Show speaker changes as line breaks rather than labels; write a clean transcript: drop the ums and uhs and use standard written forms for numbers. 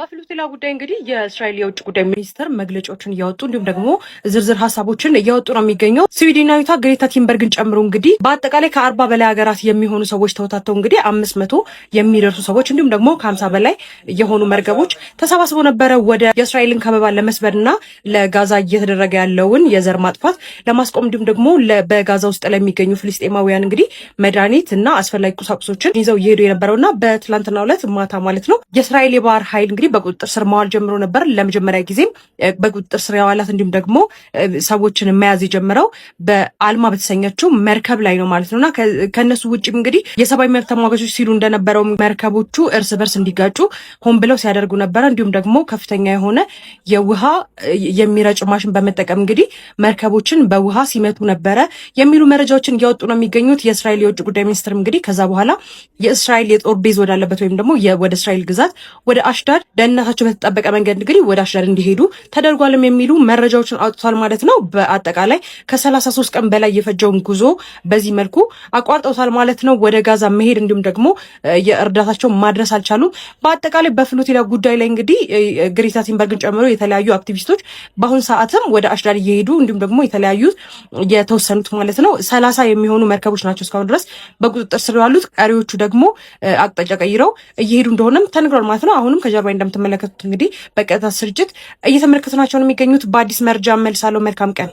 በፍልስጤም ጉዳይ እንግዲህ የእስራኤል የውጭ ጉዳይ ሚኒስትር መግለጫዎችን እያወጡ እንዲሁም ደግሞ ዝርዝር ሀሳቦችን እያወጡ ነው የሚገኘው። ስዊድናዊቷ ግሬታ ቲንበርግን ጨምሮ እንግዲህ በአጠቃላይ ከ40 በላይ ሀገራት የሚሆኑ ሰዎች ተወታተው እንግዲህ 500 የሚደርሱ ሰዎች እንዲሁም ደግሞ ከ50 በላይ የሆኑ መርከቦች ተሰባስበው ነበረ ወደ የእስራኤልን ከበባ ለመስበርና ለጋዛ እየተደረገ ያለውን የዘር ማጥፋት ለማስቆም እንዲሁም ደግሞ በጋዛ ውስጥ ለሚገኙ ፍልስጤማውያን እንግዲህ መድኃኒት እና አስፈላጊ ቁሳቁሶችን ይዘው እየሄዱ የነበረውና በትላንትናው ዕለት ማታ ማለት ነው የእስራኤል የባህር ኃይል እንግዲህ በቁጥጥር ስር መዋል ጀምሮ ነበር። ለመጀመሪያ ጊዜም በቁጥጥር ስር ያዋላት እንዲሁም ደግሞ ሰዎችን መያዝ የጀመረው በአልማ በተሰኘችው መርከብ ላይ ነው ማለት ነውና ከነሱ ውጭም እንግዲህ የሰብአዊ መብት ተሟጋቾች ሲሉ እንደነበረው መርከቦቹ እርስ በርስ እንዲጋጩ ሆን ብለው ሲያደርጉ ነበረ። እንዲሁም ደግሞ ከፍተኛ የሆነ የውሃ የሚረጭ ማሽን በመጠቀም እንግዲህ መርከቦችን በውሃ ሲመቱ ነበረ የሚሉ መረጃዎችን እያወጡ ነው የሚገኙት። የእስራኤል የውጭ ጉዳይ ሚኒስትር እንግዲህ ከዛ በኋላ የእስራኤል የጦር ቤዝ ወዳለበት ወይም ደግሞ ወደ እስራኤል ግዛት ወደ አሽዳድ ደህንነታቸው በተጠበቀ መንገድ እንግዲህ ወደ አሽዳድ እንዲሄዱ ተደርጓልም የሚሉ መረጃዎችን አውጥቷል ማለት ነው። በአጠቃላይ ከ33 ቀን በላይ የፈጀውን ጉዞ በዚህ መልኩ አቋርጠውታል ማለት ነው። ወደ ጋዛ መሄድ እንዲሁም ደግሞ የእርዳታቸውን ማድረስ አልቻሉም። በአጠቃላይ በፍልስጤም ጉዳይ ላይ እንግዲህ ግሬታ ቲንበርግን ጨምሮ የተለያዩ አክቲቪስቶች በአሁን ሰዓትም ወደ አሽዳድ እየሄዱ እንዲሁም ደግሞ የተለያዩ የተወሰኑት ማለት ነው 30 የሚሆኑ መርከቦች ናቸው እስካሁን ድረስ በቁጥጥር ስር ያሉት። ቀሪዎቹ ደግሞ አቅጣጫ ቀይረው እየሄዱ እንደሆነም ተነግሯል ማለት ነው። አሁንም ከጀርባ እንደምትመለከቱት እንግዲህ በቀጥታ ስርጭት እየተመለከትናቸው ነው የሚገኙት። በአዲስ መረጃ መልሳለሁ። መልካም ቀን።